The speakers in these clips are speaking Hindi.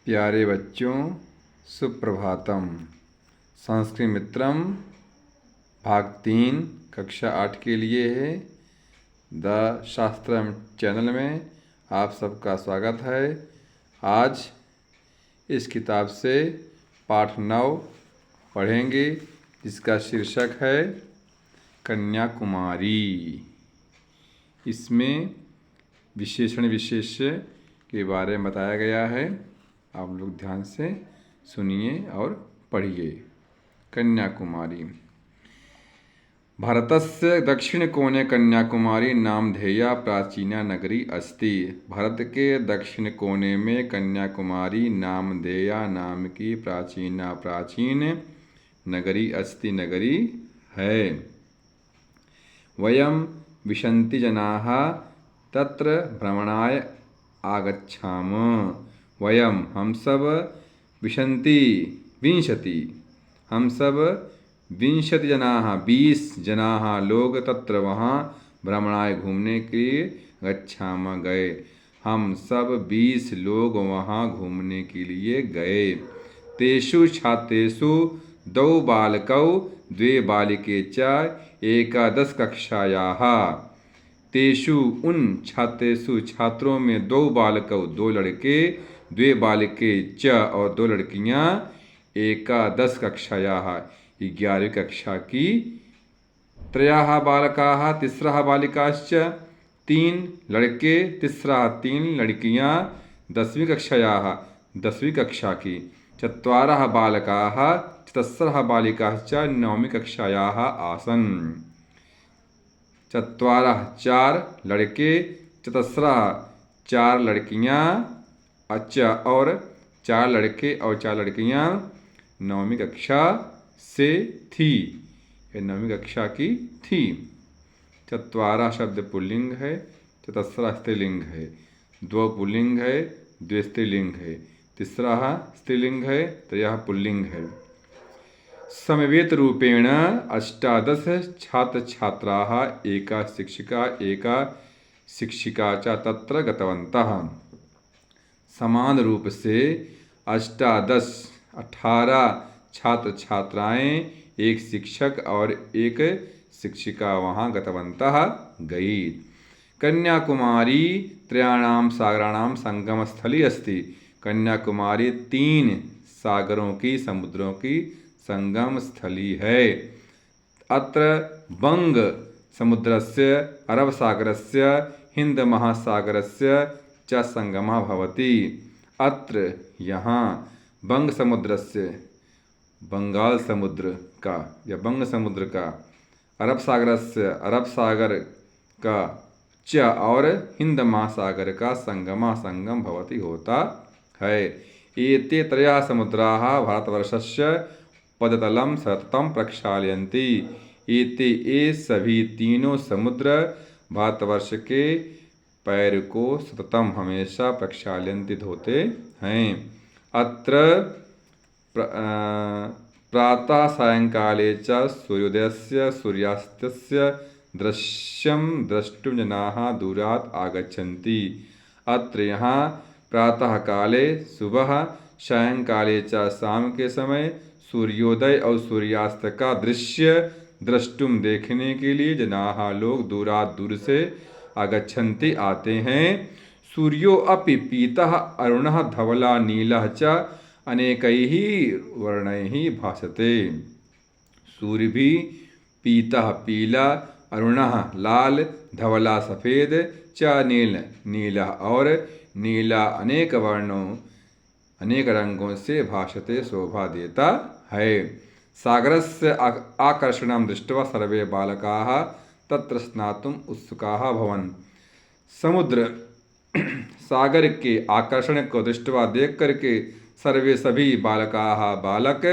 प्यारे बच्चों, सुप्रभातम। संस्कृत मित्रम भाग 3 कक्षा 8 के लिए है। द शास्त्रम चैनल में आप सबका स्वागत है। आज इस किताब से पाठ 9 पढ़ेंगे, जिसका शीर्षक है कन्याकुमारी। इसमें विशेषण विशेष्य के बारे में बताया गया है। आप लोग ध्यान से सुनिए और पढ़िए। कन्याकुमारी। भारतस्य दक्षिणकोणे कन्याकुमारी नामधेया प्राचीना नगरी अस्ति। भारत के दक्षिण कोने में कन्याकुमारी नामधेया नाम की प्राचीन नगरी अस्ति नगरी है। वयं विंशति जनाः तत्र भ्रमणाय आगच्छाम। वयं हम सब विंशति हम सब 20 जनाः 20 जनाः लोग तत्र वहाँ भ्रमणाय घूमने के लिए गच्छाम गए। हम सब 20 लोग वहाँ घूमने के लिए गए। तेषु छात्रेषु 2 बालकौ 2 बालिके च एकादश कक्षायाः। तेषु उन छात्रेषु छात्रों में 2 बालकौ 2 लड़के 2 बालिके च और 2 लड़कियां एकादश कक्षायाः 11वीं कक्षा की। 3 बालकाः 3 बालिकाश्च 3 लड़के 3 लड़कियां 10वीं कक्षायाः 10वीं कक्षा की। 4 बालकाः 4 बालिकाश्च 9वीं कक्षायाः आसन्। 4 लड़के 4 लड़कियां और 4 लड़के और 4 लड़कियां 9वीं कक्षा से थी, 9वीं कक्षा की थी। 4 शब्द पुल्लिंग है, 4 स्त्रीलिंग है। 2 पुल्लिंग है, 2 स्त्रीलिंग है। 3 स्त्रीलिंग है, 3 पुल्लिंग है। समवेत रूपेण 18 छात्र छात्राः एका शिक्षिका च तत्र गतवन्तः। समान रूप से 18 छात्र छात्राएं, एक शिक्षक और एक शिक्षिका वहाँ गतवन्तः गई। कन्याकुमारी त्रयाणां सागराणां संगम स्थली अस्ति। कन्याकुमारी 3 सागरों की, समुद्रों की संगम स्थली है। अत्र बंग समुद्रस्य अरब सागरस्य हिंद महासागरस्य च संगमः भवति। अत्र यहाँ बंग समुद्रस्य, बंगाल समुद्र का या बंग समुद्र का, अरब सागरस्य अरब सागर का च और हिंद महासागर का संगम भवति होता है। एते 3 समुद्राः भारतवर्षस्य पदतलं सततं प्रक्षालयन्ति। ये सभी तीनों समुद्र भारतवर्ष के पैर को सततम हमेशा प्रक्षालित होते हैं। अत्र प्रातः सायंकाले च सूर्योदयस्य सूर्यास्तस्य दृश्यं द्रष्टुं जनाः दूरात् आगच्छन्ति। अत्र यहाँ प्रातः काले सुबह, सायंकाले च शाम के समय सूर्योदय और सूर्यास्त का दृश्य द्रष्टुम देखने के लिए जनाः लोग दूर से आगच्छन्ति आते हैं। सूर्यो अपि पीतः अरुणः धवला नीलः च अनेकैः वर्णैः भासते। सूर्य भी पीतः पीला, अरुणः लाल, धवला सफेद च नीलः और नीला अनेक वर्णों अनेक रंगों से भासते शोभा देता है। सागरस्य आकर्षणं दृष्ट्वा सर्वे बालकाः तत्र स्नातुम् उत्सुकाः भवन्। समुद्र सागर के आकर्षण को दृष्ट्वा देख करके सभी बालक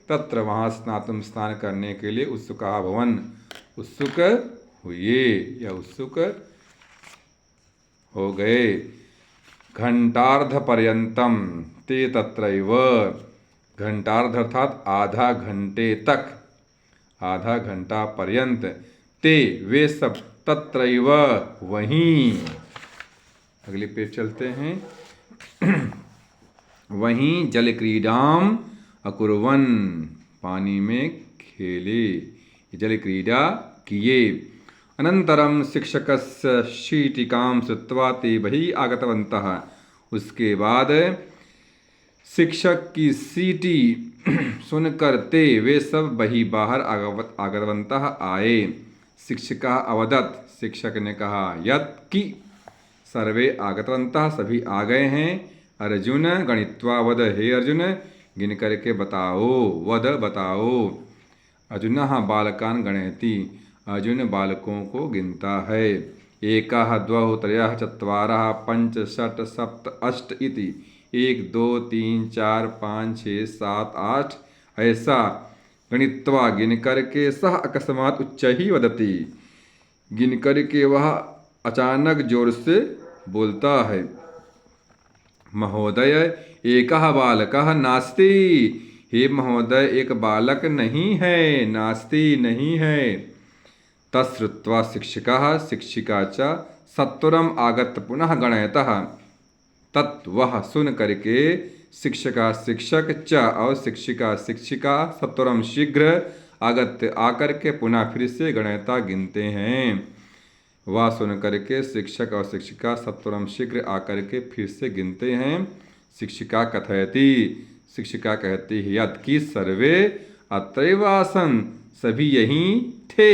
तत्र वहाँ स्नान करने के लिए उत्सुकाः भवन्, उत्सुक हुए या उत्सुक हो गए। घंटार्ध पर्यंतम ते तत्रैव। घंटार्ध अर्थात आधा घंटे तक, आधा घंटा पर्यंत। ते वे सब तत्रैव वहीं। अगले पेज चलते हैं। वहीं जल क्रीडाम अकुर्वन्, पानी में खेले, जल क्रीडा किए। अनंतरम शिक्षकस्य शीटिकां श्रुत्वा ते बहिः आगतवन्तः, उसके बाद शिक्षक की सीटी सुनकर ते वे सब वही बाहर आगतवन्तः आए। शिक्षिका अवदत्, शिक्षक ने कहा, यत् कि सर्वे आगतवन्तः, सभी आ गए हैं। अर्जुन गणित्वा वद, हे अर्जुन गिन करके बताओ, वद बताओ। अर्जुनः बालकान् गणयति, अर्जुन बालकों को गिनता है। एकः द्वौ त्रयः चत्वारः पञ्च षट् सप्त अष्ट इति, 1 2 3 4 5 6 7 8 ऐसा गणित्वा गिन करके सह अकस्मात् उच्चैः वदति, गिन करके वह अचानक जोर से बोलता है, महोदय एकः बालकः नास्ति, हे महोदय एक बालक नहीं है, नास्ति नहीं है। तच्छ्रुत्वा शिक्षिका, शिक्षिका च सत्वरम आगत पुनः गणयतः, तत् वह सुन करके शिक्षका शिक्षक च और शिक्षिका शिक्षिका सत्वरम शीघ्र आगत आकर के पुनः फिर से गणयता गिनते हैं। वह सुन करके शिक्षक और शिक्षिका सत्वरम शीघ्र आकर के फिर से गिनते हैं। शिक्षिका कथयति, शिक्षिका कहती है, यत् कि सर्वे अत्रैव आसन्, सभी यहीं थे,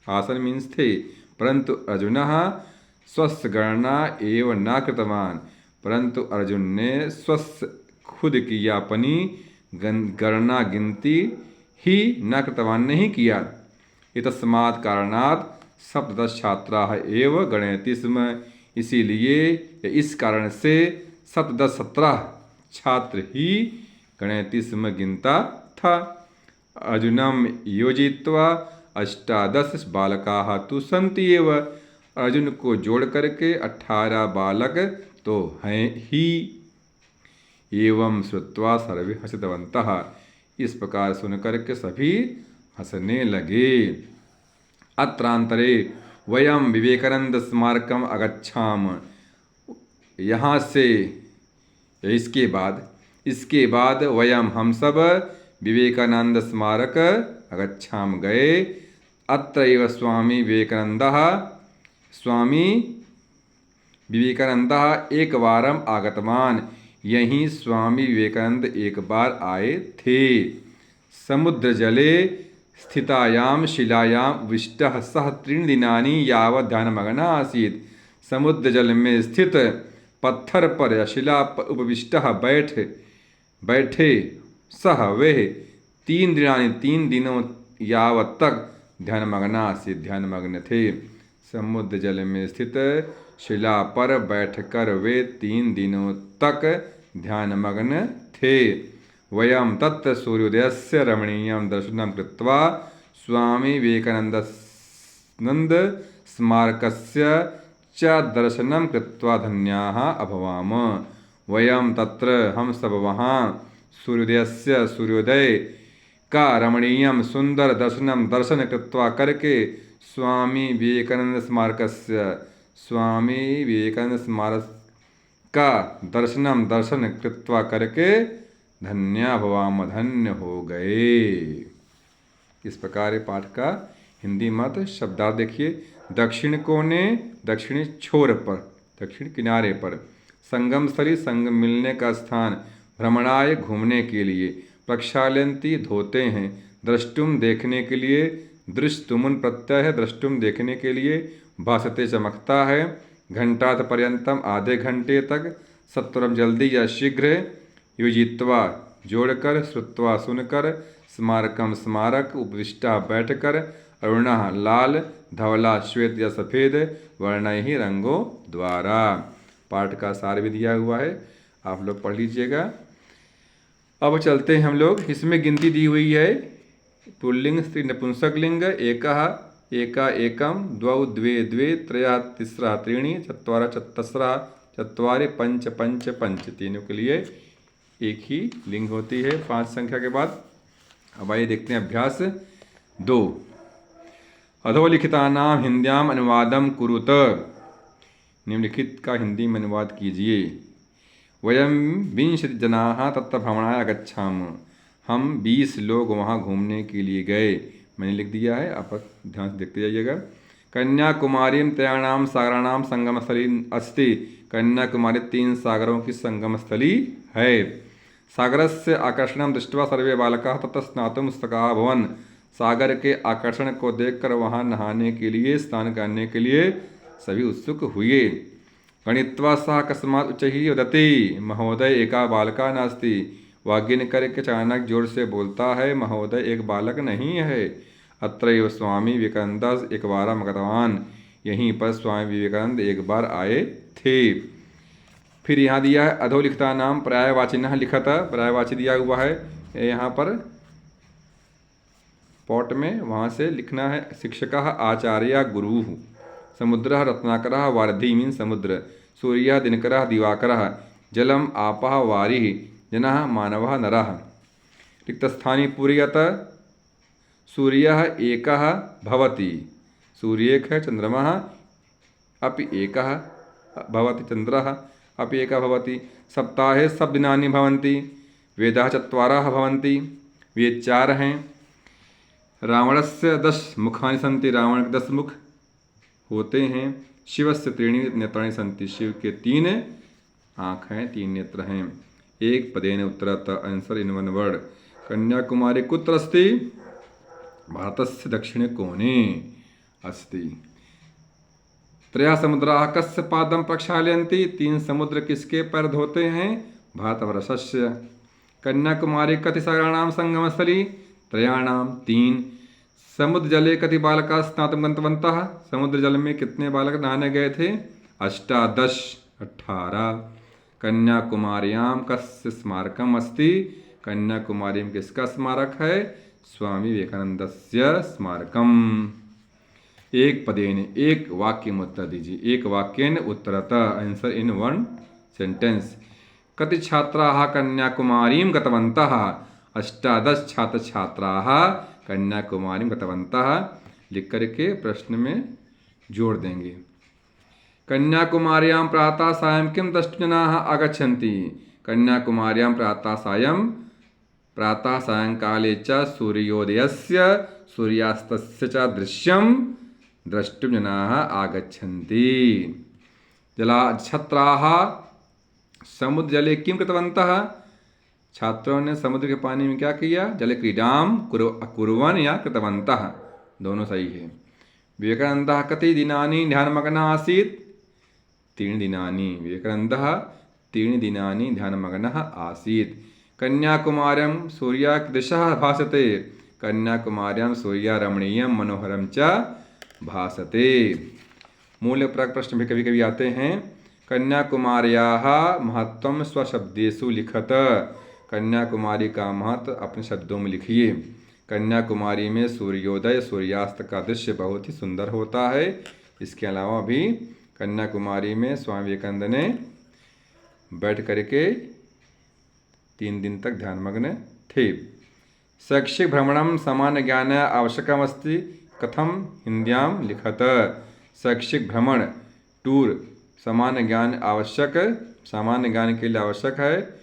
आसन मीन्स थे, परंतु अर्जुनः स्वस्य गणना एव न कृतवान्, परंतु अर्जुन ने स्वस्य खुद की अपनी गणना गिनती ही न कृतवान् नहीं किया। इतस्मात् कारणात् सप्तदश छात्राः एव गणयति स्म, इसीलिए इस कारण से 17 छात्र ही गणयति स्म गिनता था। अर्जुनम योजित्वा 18 बालकाः तु सन्ति एव, अर्जुन को जोड़ करके 18 बालक तो हैं ही। एवं श्रुत्वा सर्वे हसितवन्तः, इस प्रकार सुन करके सभी हंसने लगे। अत्रांतरे वयम विवेकानंद स्मारकम अगच्छाम, यहाँ से इसके बाद वयम हम सब विवेकानंद स्मारक अगच्छाम गए। अत्रैव स्वामी विवेकानंदः, स्वामी विवेकानंदः एक बारम आगतवान्, यहीं स्वामी विवेकानंद एक बार आए थे। समुद्र जले स्थितायां शिलायां उपविष्टः सः 3 दिनानि यावत् ध्यानमग्नः आसीत्, समुद्र जल में स्थित पत्थर पर या शिला पर उपविष्टः बैठे सह वे 3 दिनों यावत् तक ध्यानमग्न आसीत्, ध्यानमग्न थे। समुद्र जल में स्थित शिला पर बैठकर वे 3 दिनों तक ध्यानमग्न थे। वयम तत्र सूर्योदयस्य रमणीयं दर्शनं कृत्वा स्वामी विवेकानंद स्मारकस्य च दर्शनं कृत्वा धन्याः अभवाम। वयम तत्र, हम सब वहाँ, सूर्योदयस्य, सूर्योदय का रमणीयम सुंदर दर्शन कृत्वा करके स्वामी विवेकानंद स्मारकस्य, स्वामी विवेकानंद स्मारक का दर्शन कृत्वा करके धन्या भवाम, धन्य हो गए। इस प्रकार पाठ का हिंदी मत शब्दार्थ देखिए। दक्षिण कोने, दक्षिणी छोर पर, दक्षिण किनारे पर। संगम स्थली, संगम मिलने का स्थान। भ्रमणाय घूमने के लिए। प्रक्षालयन्ति धोते हैं। द्रष्टुम देखने के लिए। दृष्टुमुन प्रत्यय है, द्रष्टुम देखने के लिए। भासते चमकता है। घंटात् पर्यंतम आधे घंटे तक। सत्वरम जल्दी या शीघ्र। योजित्वा जोड़कर। श्रुत्वा सुनकर। स्मारकम स्मारक। उपविष्टा बैठकर। अरुणः लाल। धवला श्वेत या सफ़ेद। वर्णय ही रंगों द्वारा। पाठ का सार भी दिया हुआ है, आप लोग पढ़ लीजिएगा। अब चलते हैं हम लोग, इसमें गिनती दी हुई है। पुल्लिंग स्त्री नपुंसक लिंग। एकः एका एकम, द्वौ द्वे द्वे, त्रयः तिस्रः त्रीणि, चत्वारः चतस्रः चत्वारि, पंच पंच पंच। तीनों के लिए एक ही लिंग होती है 5 संख्या के बाद। अब आइए देखते हैं अभ्यास 2। अधोलिखितानां हिंद्याम अनुवादम कुरुत। निम्नलिखित का हिंदी में अनुवाद कीजिए। वयं 20 जनाः तत्र भ्रमणाय गच्छामः। हम 20 लोग वहाँ घूमने के लिए गए। मैंने लिख दिया है, आप ध्यान से देखते जाइएगा। कन्याकुमारीं त्रयाणां सागराणां संगमस्थली अस्ति। कन्याकुमारी 3 सागरों की संगम स्थली है। सागरस्य आकर्षणं दृष्ट्वा सर्वे बालकाः तत्र स्नातुम् उत्सुकाः अभवन्। सागर के आकर्षण को देखकर वहाँ नहाने के लिए, स्नान करने के लिए सभी उत्सुक हुए। गणित्वा सः अकस्मात् उच्चैः वदति, महोदय एका बालका नास्ति। वह गिन करके अचानक जोर से बोलता है, महोदय एक बालक नहीं है। अत्रैव स्वामी विवेकानंद एक बार गतवान। यहीं पर स्वामी विवेकानंद एक बार आए थे। फिर यहाँ दिया है अधोलिखिता नाम पर्यायवाचिनः लिखत। पर्यायवाची दिया हुआ है यहाँ पर पॉट में, वहाँ से लिखना है। शिक्षकः आचार्य गुरुः, समुद्रः रत्नाकरः वारिधिः मीन समुद्र, सूर्यः दिनकरः दिवाकरः, जलम आपः वारिः, जनः मानवः नरः। रिक्तस्थानी पूरयत। सूर्यः एकः भवति, सूर्य एक है, चंद्रमः अपि एकः भवति, चंद्रः अपि एकः भवति। सप्ताहे सब दिनानि भवन्ति। वेदाः चत्वारः भवन्ति, वेद 4 हैं। रावणस्य 10 मुखानि सन्ति, रावण के 10 मुख होते हैं। शिवस्य 3 नेत्राणि सन्ति, शिव के 3 आँख हैं, 3 नेत्र हैं। एक पदेन उत्तरत, answer in one word. Kanyakumari कुत्र अस्ति? भारतस्य दक्षिणे कोणे अस्ति। त्रयः समुद्राः कस्य पादं प्रक्षालयन्ति? 3 समुद्र किसके पैर धोते हैं? भारतवर्षस्य। कन्याकुमारी कति सागराणां संगमस्थली? त्रयाणां, 3। समुद्र जले कति बालकाः स्नातुं गतवन्तः? समुद्र जल में कितने बालक नहाने गए थे? 18, 18। कन्याकुमार्यां कस्य स्मारकम् अस्ति? कन्याकुमारी में किसका स्मारक है? स्वामी विवेकानंदस्य स्मारकम्। एक पदेन, एक वाक्य में उत्तर दीजिए। एक वाक्येन उत्तरत, आंसर इन वन सेंटेंस। कति छात्राः कन्याकुमारीं गतवन्तः? 18 छात्र छात्राः कन्याकुमारीं गतवन्तः। लिख करके प्रश्न में जोड़ देंगे। कन्याकुमार्यां प्रातः सायं किं द्रष्टुं जनाः आगच्छन्ति? कन्याकुमार्यां प्रातः सायंकाले च सूर्योदयस्य सूर्यास्तस्य च दृश्यं द्रष्टुं जनाः आगच्छन्ति। छात्राः समुद्र जले किं कृतवन्तः? छात्रों ने समुद्र के पानी में क्या किया? जले क्रीडां कुर्वन् या कृतवन्तः, दोनों सही है। विवेकानन्दः कति दिनानि ध्यानमग्नः आसीत्? 3 दिनानि। विवेकानन्दः 3 दिनानि ध्यानमग्नः आसीत्। कन्याकुमार्यां सूर्यादृशः भासते। कन्याकुमार्यां सूर्यरमणीयं मनोहरं च भासते। मूल प्रश्न भी कभी कभी आते हैं। कन्याकुमार्याः महत्वं स्वशब्देषु लिखत। कन्याकुमारी का महत्व अपने शब्दों में लिखिए। कन्याकुमारी में सूर्योदय सूर्यास्त का दृश्य बहुत ही सुंदर होता है। इसके अलावा भी कन्याकुमारी में स्वामी विवेकानंद ने बैठ करके 3 दिन तक ध्यानमग्न थे। शैक्षिक भ्रमणं सामान्य ज्ञानाय आवश्यकमस्ति। कथम? हिंद्यां लिखत। शैक्षिक भ्रमण, टूर, सामान्य ज्ञान आवश्यक, सामान्य ज्ञान के लिए आवश्यक है।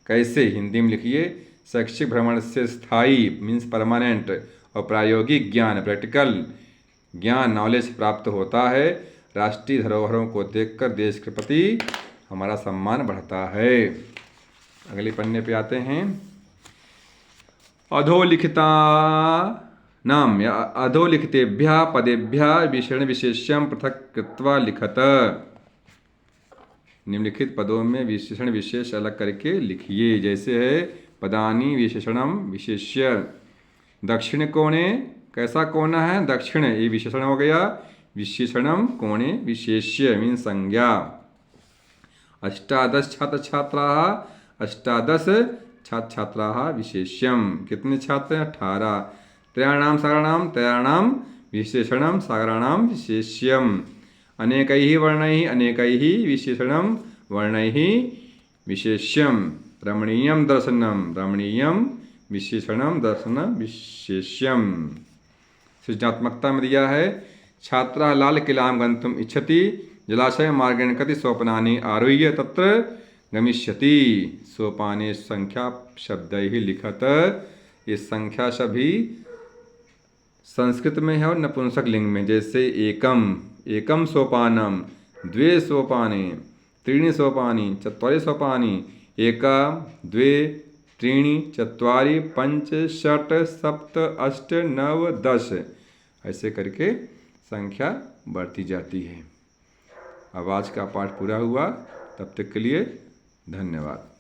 कैसे? हिंदी में लिखिए। शैक्षिक भ्रमण से स्थायी मीन्स परमानेंट और प्रायोगिक ज्ञान प्रैक्टिकल ज्ञान नॉलेज प्राप्त होता है। राष्ट्रीय धरोहरों को देखकर देश के प्रति हमारा सम्मान बढ़ता है। अगले पन्ने पे आते हैं। अधोलिखिता नाम या अधोलिखितेभ्यः पदेभ्यः विशेषण विशेष्यं पृथक कृत्वा लिखत। निम्नलिखित पदों में विशेषण विशेष अलग करके लिखिए। जैसे है पदानि विशेषणम विशेष्य। दक्षिण कोणे, कैसा कोना है? दक्षिण, ये विशेषण हो गया। विशेषणम कोणे विशेष्य मीन संज्ञा। 18 छात्र छात्राः, 18 छात्र छात्राः विशेष्यम। कितने छात्र हैं? 18। त्रयाणां सागराणां, त्रयाणां विशेषणं सागराणां विशेष्यम। अनेकैः वर्णैः, अनेकैः विशेषणं वर्णैः विशेष्यम। रमणीयं दर्शनं, रमणीयं विशेषणं दर्शनं विशेष्यम। सृजनात्मकता में दिया है। छात्रः लाल किलां गन्तुम् इच्छति। जलाशय मार्गेण कति सोपानानि आरुह्य तत्र गमिष्यति। सोपाने संख्या शब्द ही लिखत। ये संख्या सभी संस्कृत में है और नपुंसक लिंग में। जैसे एकम, एकम सोपानम, द्वे सोपाने, त्रीणि सोपानी, चत्वारि सोपानी, एका, द्वे, त्रीणि, चत्वारि, पंच, षट, सप्त, अष्ट, नव, 10, ऐसे करके संख्या बढ़ती जाती है। अब आज का पाठ पूरा हुआ। तब तक के लिए धन्यवाद।